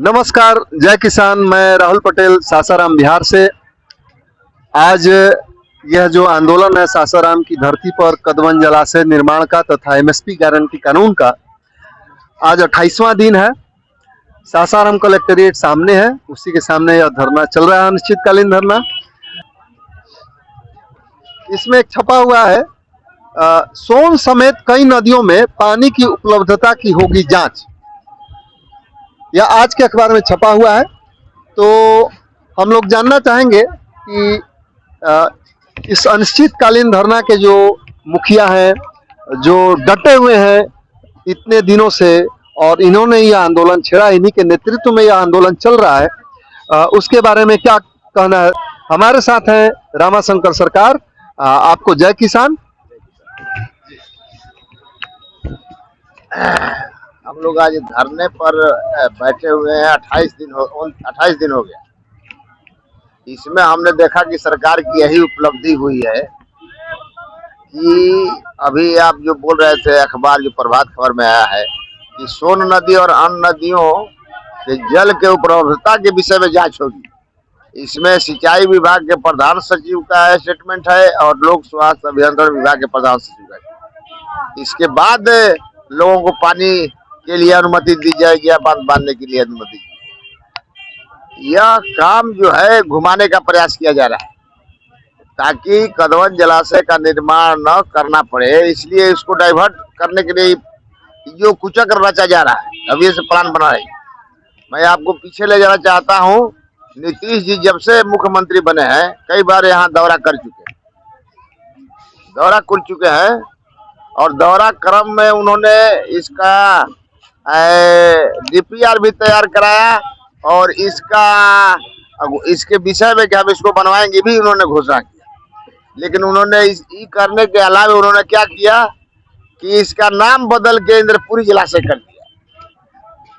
नमस्कार, जय किसान। मैं राहुल पटेल, सासाराम, बिहार से। आज यह जो आंदोलन है सासाराम की धरती पर कदवन जलाशय निर्माण का तथा एमएसपी गारंटी कानून का, आज 28वां दिन है। सासाराम कलेक्ट्रेट सामने है, उसी के सामने यह धरना चल रहा है, अनिश्चितकालीन धरना। इसमें एक छपा हुआ है, सोन समेत कई नदियों में पानी की उपलब्धता की होगी जांच। यह आज के अखबार में छपा हुआ है। तो हम लोग जानना चाहेंगे कि इस अनिश्चितकालीन धरना के जो मुखिया हैं, जो डटे हुए हैं इतने दिनों से, और इन्होंने यह आंदोलन छेड़ा, इन्हीं के नेतृत्व में यह आंदोलन चल रहा है, उसके बारे में क्या कहना है। हमारे साथ हैं रामाशंकर सरकार। आपको जय किसान। हम लोग आज धरने पर बैठे हुए हैं। 28 दिन हो गया। इसमें हमने देखा कि सरकार की यही उपलब्धि हुई है कि अभी आप जो बोल रहे थे, अखबार जो प्रभात खबर में आया है कि सोन नदी और अन्य नदियों के जल के उपलब्धता के विषय में जांच होगी। इसमें सिंचाई विभाग के प्रधान सचिव का स्टेटमेंट है और लोक स्वास्थ्य अभियंत्रण विभाग के प्रधान सचिव का। इसके बाद लोगों को पानी के लिए अनुमति दी जाएगी या बांध बांधने के लिए अनुमति। यह काम जो है घुमाने का प्रयास किया जा रहा है ताकि कदवन जलाशय का निर्माण न करना पड़े, इसलिए इसको डाइवर्ट करने के लिए जो कुचक्र रचा जा रहा है, अभी से प्लान बना रही। मैं आपको पीछे ले जाना चाहता हूं। नीतीश जी जब से मुख्यमंत्री बने हैं कई बार यहाँ दौरा कर चुके हैं और दौरा क्रम में उन्होंने इसका डीपीआर भी तैयार कराया और इसके विषय में कि हम इसको बनवाएंगे भी उन्होंने घोषणा किया। लेकिन उन्होंने करने के अलावा उन्होंने क्या किया कि इसका नाम बदल के इंद्रपुरी जलाशय कर दिया।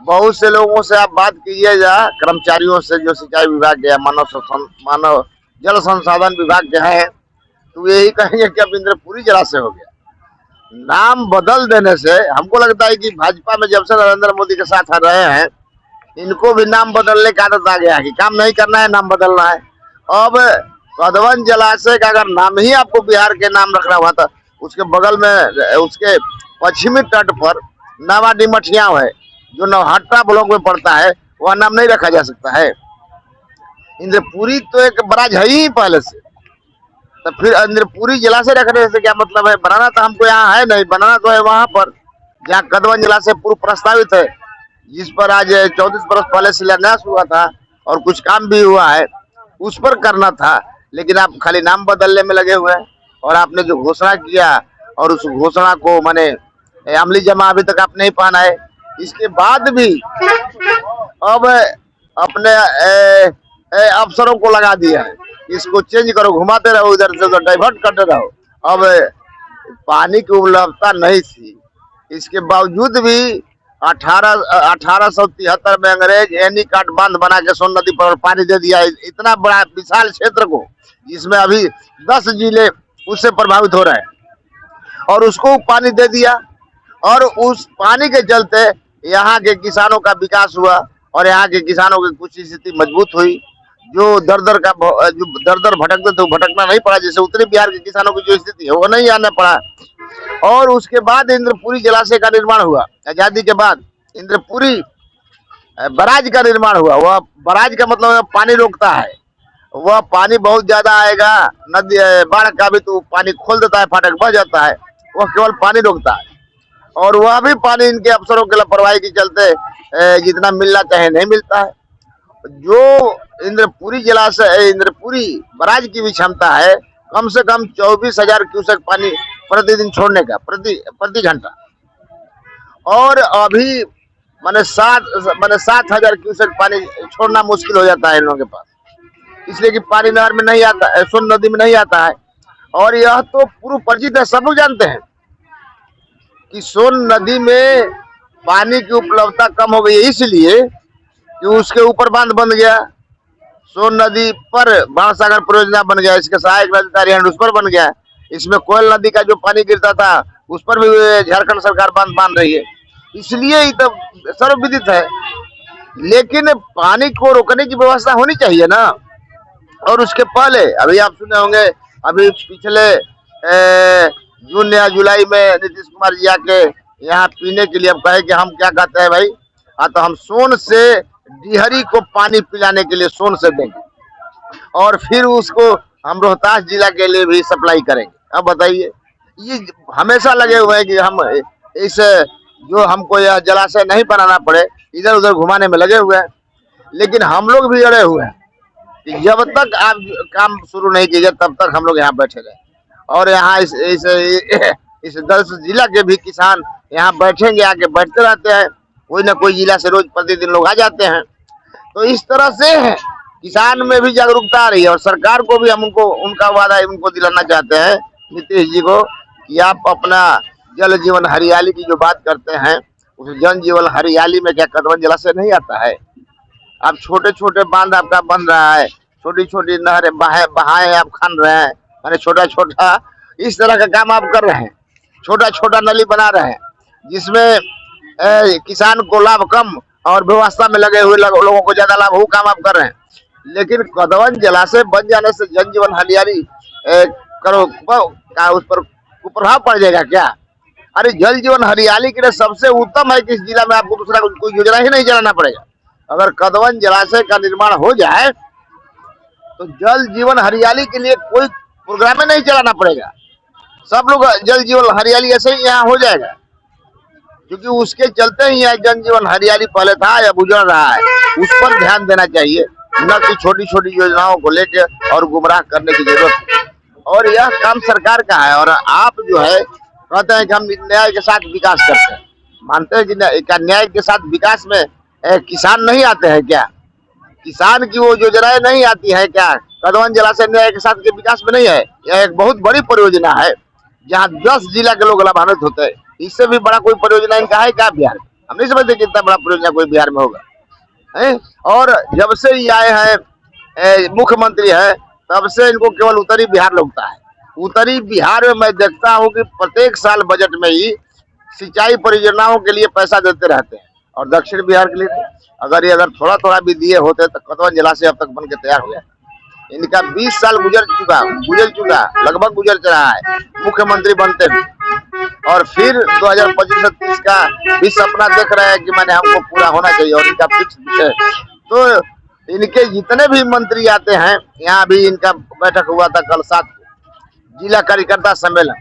बहुत से लोगों से आप बात कीजिएगा, कर्मचारियों से जो सिंचाई विभाग के मानव जल संसाधन विभाग के हैं, तो यही कहेंगे कि अब इंद्रपुरी जलाशय हो गया। नाम बदल देने से हमको लगता है कि भाजपा में जब से नरेंद्र मोदी के साथ रहे हैं, इनको भी नाम बदलने का आदत आ गया है कि काम नहीं करना है, नाम बदलना है। अब कदवन जलाशय का अगर नाम ही आपको बिहार के नाम रखना हुआ था, उसके बगल में उसके पश्चिमी तट पर नावाडी मठिया है जो नौहट्टा ब्लॉक में पड़ता है, वह नाम नहीं रखा जा सकता है। इंद्रपुरी तो एक बराज है ही पहले से, तो फिर इंद्रपुरी जलाशय रखने से क्या मतलब है। बनाना तो हमको यहाँ है नहीं, बनाना तो है वहां पर जहाँ कदवन जलाशय पूर्व प्रस्तावित है, जिस पर आज 34 बरस पहले शिलान्यास हुआ था और कुछ काम भी हुआ है, उस पर करना था। लेकिन आप खाली नाम बदलने में लगे हुए हैं और आपने जो घोषणा किया और उस घोषणा को माने अमली जमा अभी तक आप नहीं पहना है। इसके बाद भी अब अपने अफसरों को लगा दिया है, इसको चेंज करो, घुमाते रहो, इधर से उधर डाइवर्ट करते रहो। अब पानी की उपलब्धता नहीं थी, इसके बावजूद भी 1873 में अंग्रेज एनी काट बांध बना के सोन नदी पर पानी दे दिया। इतना बड़ा विशाल क्षेत्र को, जिसमें अभी 10 जिले उससे प्रभावित हो रहे हैं, और उसको पानी दे दिया। और उस पानी के चलते यहाँ के किसानों का विकास हुआ और यहाँ के किसानों की कुछ स्थिति मजबूत हुई। जो दर दर भटकते थे वो भटकना नहीं पड़ा, जैसे उत्तरी बिहार के किसानों की जो स्थिति है वो नहीं आना पड़ा। और उसके बाद इंद्रपुरी जलाशय का निर्माण हुआ। आजादी के बाद इंद्रपुरी बराज का निर्माण हुआ। वह बराज का मतलब पानी रोकता है, वह पानी बहुत ज्यादा आएगा, नदी बाढ़ का भी तो पानी खोल देता है, फाटक बह जाता है, वह केवल पानी रोकता है। और वह भी पानी इनके अफसरों के लापरवाही के चलते जितना मिलना चाहे नहीं मिलता है। जो इंद्रपुरी जलाशय, इंद्रपुरी बराज की भी क्षमता है कम से कम 24,000 क्यूसेक पानी प्रतिदिन छोड़ने का, प्रति घंटा। और अभी माने 7,000 क्यूसेक पानी छोड़ना मुश्किल हो जाता है इन लोगों के पास, इसलिए कि पानी नहर में नहीं आता है, सोन नदी में नहीं आता है। और यह तो पूर्व परिचित है, सब लोग जानते हैं कि सोन नदी में पानी की उपलब्धता कम हो गई है, इसलिए कि उसके ऊपर बांध बन गया। सोन नदी पर बाणसागर परियोजना बन गया, इसके सहायक नदी तारियान उस पर बन गया। इसमें कोयल नदी का जो पानी गिरता था उस पर भी झारखंड सरकार बांध बांध रही है। इसलिए तो सर्वविदित है लेकिन पानी को रोकने की व्यवस्था होनी चाहिए ना। और उसके पहले अभी आप सुने होंगे, अभी पिछले जून या जुलाई में नीतीश कुमार जी आके यहाँ पीने के लिए अब कहे कि हम क्या कहते हैं भाई, हाँ तो हम सोन से डिहरी को पानी पिलाने के लिए सोन से देंगे और फिर उसको हम रोहतास जिला के लिए भी सप्लाई करेंगे। अब बताइए, ये हमेशा लगे हुए हैं कि हम इस जो हमको यह जलाशय नहीं बनाना पड़े, इधर उधर घुमाने में लगे हुए हैं। लेकिन हम लोग भी अड़े हुए हैं कि जब तक आप काम शुरू नहीं कीजिए तब तक हम लोग यहाँ बैठे रहे। और यहाँ इस 10 जिला के भी किसान यहाँ बैठेंगे, आके बैठते रहते हैं। कोई ना कोई जिला से रोज प्रतिदिन लोग आ जाते हैं। तो इस तरह से किसान में भी जागरूकता आ रही है और सरकार को भी हम उनका वादा उनको दिलाना चाहते हैं, नीतीश जी को, कि आप अपना जल जीवन हरियाली की जो बात करते हैं, उस जल जीवन हरियाली में क्या कदवन जलाशय नहीं आता है? अब छोटे छोटे बांध आपका बन रहा है, छोटी छोटी नहरें बहाए आप खान रहे हैं, माने छोटा छोटा इस तरह का काम आप कर रहे हैं। छोटा छोटा नली बना रहे हैं जिसमें किसान को लाभ कम और व्यवस्था में लगे हुए लोगों को ज्यादा लाभ, वो काम आप कर रहे हैं। लेकिन कदवन जलाशय बन जाने से जन जीवन हरियाली करो का उस पर कुप्रभाव पड़ जाएगा क्या? अरे जल जीवन हरियाली के लिए सबसे उत्तम है कि इस जिला में आपको दूसरा कोई योजना ही नहीं चलाना पड़ेगा। अगर कदवन जलाशय का निर्माण हो जाए तो जल जीवन हरियाली के लिए कोई प्रोग्राम नहीं चलाना पड़ेगा। सब लोग जल जीवन हरियाली ऐसे ही यहाँ हो जाएगा, क्योंकि उसके चलते ही यहाँ जन जीवन हरियाली पहले था या गुजर रहा है। उस पर ध्यान देना चाहिए, न कि छोटी छोटी योजनाओं को लेके और गुमराह करने की जरूरत। और यह काम सरकार का है। और आप जो है कहते हैं कि हम न्याय के साथ विकास करते हैं, मानते हैं कि न्याय के साथ विकास में किसान नहीं आते हैं क्या? किसान की वो योजनाएं नहीं आती है क्या? कदवन जलाशय न्याय के साथ के विकास में नहीं है? यह एक बहुत बड़ी परियोजना है जहाँ 10 जिला के लोग लाभान्वित होते हैं। इससे भी बड़ा कोई परियोजना इनका है क्या बिहार में? हम नहीं समझते कि इतना बड़ा परियोजना कोई बिहार में होगा है। और जब से ये आए हैं मुख्यमंत्री है, तब से इनको केवल उत्तरी बिहार लगता है। उत्तरी बिहार में मैं देखता हूँ कि प्रत्येक साल बजट में ही सिंचाई परियोजनाओं के लिए पैसा देते रहते हैं और दक्षिण बिहार के लिए अगर थोड़ा थोड़ा भी दिए होते तो कदवन जलाशय अब तक बन के तैयार हो गया। इनका 20 साल गुजर चुका लगभग गुजर चला है मुख्यमंत्री बनते हैं, और फिर 2025-30 का भी सपना देख रहे हैं कि मैंने हमको पूरा होना चाहिए और इनका फिक्स विषय। तो इनके जितने भी मंत्री आते हैं, यहाँ भी इनका बैठक हुआ था कल 7 जिला कार्यकर्ता सम्मेलन,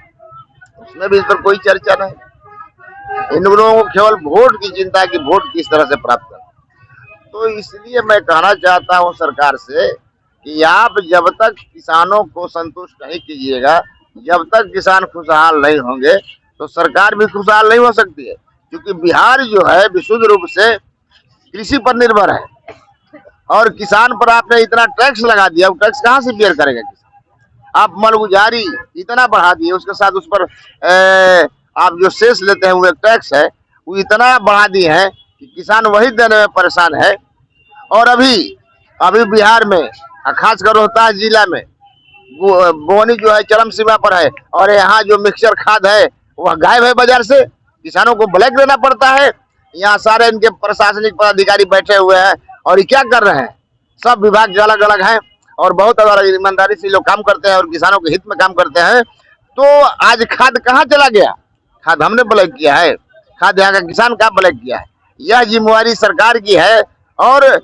उसमें भी इस पर कोई चर्चा नहीं। इन लोगों को केवल वोट की चिंता है कि वोट किस तरह से प्राप्त करें। तो इसलिए मैं कहना चाहता हूं सरकार से कि आप जब तक किसानों को संतुष्ट नहीं कीजिएगा, जब तक किसान खुशहाल नहीं होंगे, तो सरकार भी खुशहाल नहीं हो सकती है। क्योंकि बिहार जो है विशुद्ध रूप से कृषि पर निर्भर है और किसान पर आपने इतना टैक्स लगा दिया, वो टैक्स कहाँ से बेयर करेगा किसान? आप मालगुजारी इतना बढ़ा दिए, उसके साथ उस पर आप जो सेस लेते हैं वो एक टैक्स है, वो इतना बढ़ा दिए हैं कि किसान वही देने में परेशान है। और अभी बिहार में खासकर रोहतास जिला में बोनी जो है चरम सीमा पर है और यहाँ जो मिक्सचर खाद है वह गायब है बाजार से, किसानों को ब्लैक देना पड़ता है। यहाँ सारे इनके प्रशासनिक पदाधिकारी बैठे हुए हैं और ये क्या कर रहे हैं? सब विभाग जो अलग अलग हैं और बहुत अलग ईमानदारी से लोग काम करते हैं और किसानों के हित में काम करते हैं। तो आज खाद कहाँ चला गया? खाद हमने ब्लैक किया है, खाद यहाँ का किसान का ब्लैक किया है। यह जिम्मेवारी सरकार की है और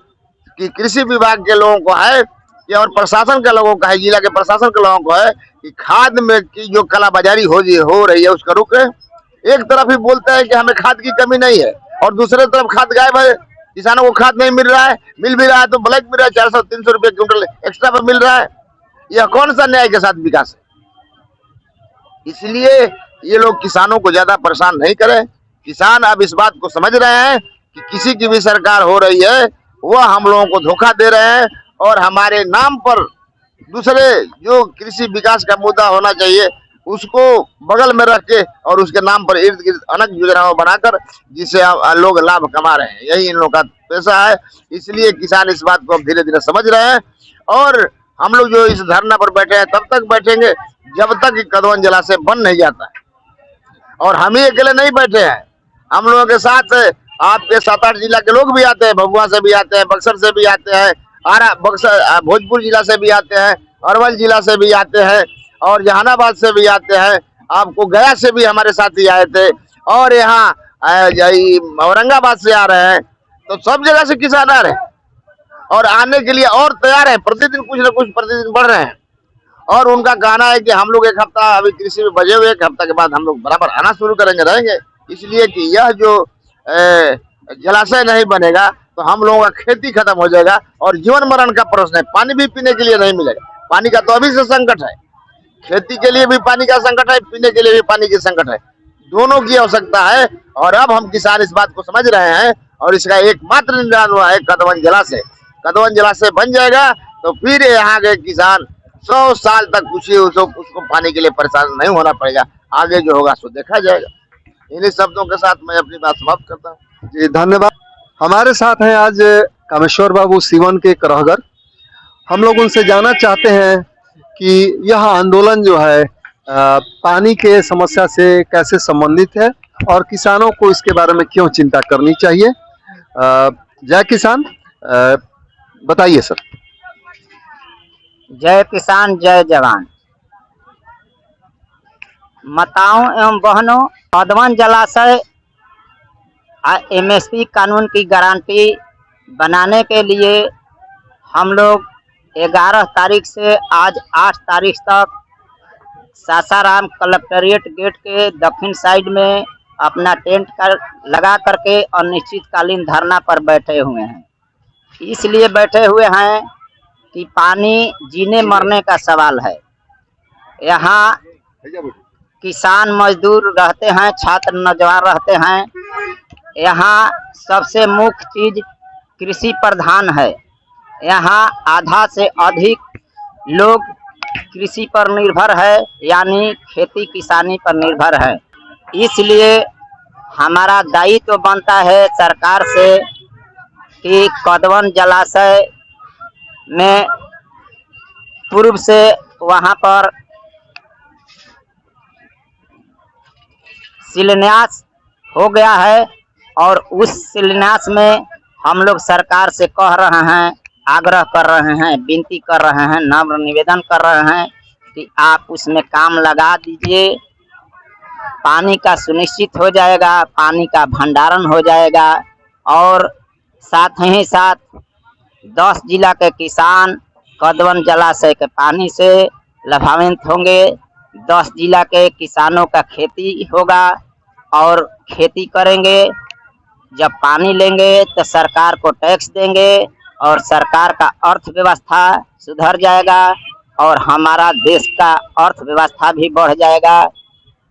कि कृषि विभाग के लोगों को है कि और प्रशासन के लोगों का है, जिला के प्रशासन के लोगों को है कि खाद में की जो कालाबाजारी हो रही है उसका रुक। एक तरफ ही बोलते हैं कि हमें खाद की कमी नहीं है और दूसरे तरफ खाद गायब है, किसानों को खाद नहीं मिल रहा है, मिल भी रहा है तो ब्लैक मिल रहा है, 400-300 रुपये क्विंटल एक्स्ट्रा पर मिल रहा है। यह कौन सा न्याय के साथ विकास है? इसलिए ये लोग किसानों को ज्यादा परेशान नहीं करें। किसान अब इस बात को समझ रहे हैं कि किसी की भी सरकार हो रही है वह हम लोगों को धोखा दे रहे हैं और हमारे नाम पर दूसरे जो कृषि विकास का मुद्दा होना चाहिए उसको बगल में रख के और उसके नाम पर इर्द गिर्द अनेक योजनाओं बनाकर जिससे लोग लाभ कमा रहे हैं, यही इन लोगों का पैसा है। इसलिए किसान इस बात को अब धीरे धीरे समझ रहे हैं और हम लोग जो इस धरना पर बैठे हैं तब तक बैठेंगे जब तक कदवन जलाशय बन नहीं जाता है। और हम ही अकेले नहीं बैठे हैं, हम लोगों के साथ आपके 7-8 जिला के लोग भी आते हैं, भभुआ से भी आते हैं, बक्सर से भी आते हैं, बक्सर भोजपुर जिला से भी आते हैं, अरवल जिला से भी आते हैं और जहानाबाद से भी आते हैं। आपको गया से भी हमारे साथी आए थे और यहाँ औरंगाबाद से आ रहे हैं। तो सब जगह से किसान आ रहे हैं और आने के लिए और तैयार है। प्रतिदिन कुछ न कुछ प्रतिदिन बढ़ रहे हैं और उनका कहना है कि हम लोग एक हफ्ता अभी कृषि में बजे हुए, एक हफ्ता के बाद हम लोग बराबर आना शुरू रहेंगे, इसलिए कि यह जो जलाशय नहीं बनेगा तो हम लोगों का खेती खत्म हो जाएगा और जीवन मरण का प्रश्न है। पानी भी पीने के लिए नहीं मिलेगा। पानी का तो अभी से संकट है, खेती के लिए भी पानी का संकट है, पीने के लिए भी पानी की संकट है, दोनों की आवश्यकता है। और अब हम किसान इस बात को समझ रहे हैं और इसका एकमात्र निदान हुआ है कदवन जलाशय। कदवन जलाशय बन जाएगा तो फिर यहाँ के किसान 100 साल तक उसको पानी के लिए परेशान नहीं होना पड़ेगा। आगे जो होगा सो देखा जाएगा। इन्हीं शब्दों के साथ मैं अपनी बात समाप्त करता हूँ। जी धन्यवाद। हमारे साथ हैं आज कामेश्वर बाबू सीवन के करहगर। हम लोग उनसे जानना चाहते हैं कि यह आंदोलन जो है पानी के समस्या से कैसे संबंधित है और किसानों को इसके बारे में क्यों चिंता करनी चाहिए। जय किसान, बताइए सर। जय किसान जय जवान। माताओं एवं बहनों, कदवन जलाशय एमएसपी कानून की गारंटी बनाने के लिए हम लोग 11 तारीख से आज 8 तारीख तक सासाराम कलेक्ट्रेट गेट के दक्षिण साइड में अपना टेंट लगा करके अनिश्चितकालीन धरना पर बैठे हुए हैं। इसलिए बैठे हुए हैं कि पानी जीने मरने का सवाल है। यहाँ किसान मजदूर रहते हैं, छात्र नौजवान रहते हैं। यहाँ सबसे मुख्य चीज कृषि प्रधान है। यहाँ आधा से अधिक लोग कृषि पर निर्भर है, यानी खेती किसानी पर निर्भर है। इसलिए हमारा दायित्व तो बनता है सरकार से कि कदवन जलाशय में पूर्व से वहाँ पर शिलान्यास हो गया है और उस शिलान्यास में हम लोग सरकार से कह रहे हैं, आग्रह कर रहे हैं, विनती कर रहे हैं, नम्र निवेदन कर रहे हैं कि आप उसमें काम लगा दीजिए। पानी का सुनिश्चित हो जाएगा, पानी का भंडारण हो जाएगा और साथ ही साथ 10 जिला के किसान कदवन जलाशय के पानी से लाभान्वित होंगे। 10 जिला के किसानों का खेती होगा और खेती करेंगे। जब पानी लेंगे तो सरकार को टैक्स देंगे और सरकार का अर्थव्यवस्था सुधर जाएगा और हमारा देश का अर्थव्यवस्था भी बढ़ जाएगा।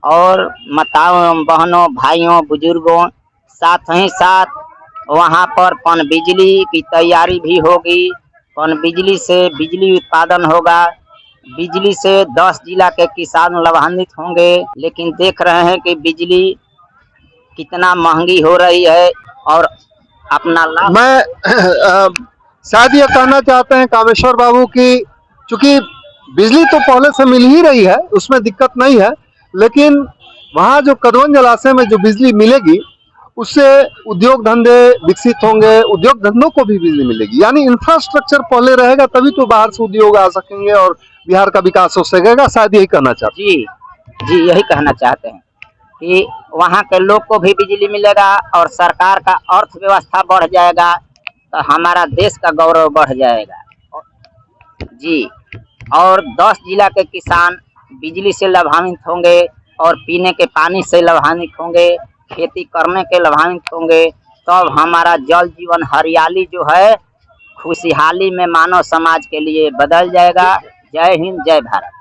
और माताओं बहनों भाइयों बुजुर्गों, साथ ही साथ वहाँ पर पनबिजली की तैयारी भी होगी। पनबिजली से बिजली उत्पादन होगा। बिजली से 10 जिला के किसान लाभान्वित होंगे। लेकिन देख रहे हैं कि बिजली कितना महंगी हो रही है और अपना लाभ। मैं शायद ये कहना चाहते हैं कामेश्वर बाबू की चूंकि बिजली तो पहले से मिल ही रही है, उसमें दिक्कत नहीं है, लेकिन वहाँ जो कदवन जलाशय में जो बिजली मिलेगी उससे उद्योग धंधे विकसित होंगे, उद्योग धंधों को भी बिजली मिलेगी। यानी इंफ्रास्ट्रक्चर पहले रहेगा तभी तो बाहर से उद्योग आ सकेंगे और बिहार का विकास हो सकेगा। शायद यही कहना चाहते हैं। जी यही कहना चाहते हैं कि वहाँ के लोग को भी बिजली मिलेगा और सरकार का अर्थव्यवस्था बढ़ जाएगा तो हमारा देश का गौरव बढ़ जाएगा। जी, और 10 जिला के किसान बिजली से लाभान्वित होंगे और पीने के पानी से लाभान्वित होंगे, खेती करने के लाभान्वित होंगे। तब हमारा जल जीवन हरियाली जो है खुशहाली में मानव समाज के लिए बदल जाएगा। जय हिंद, जय भारत।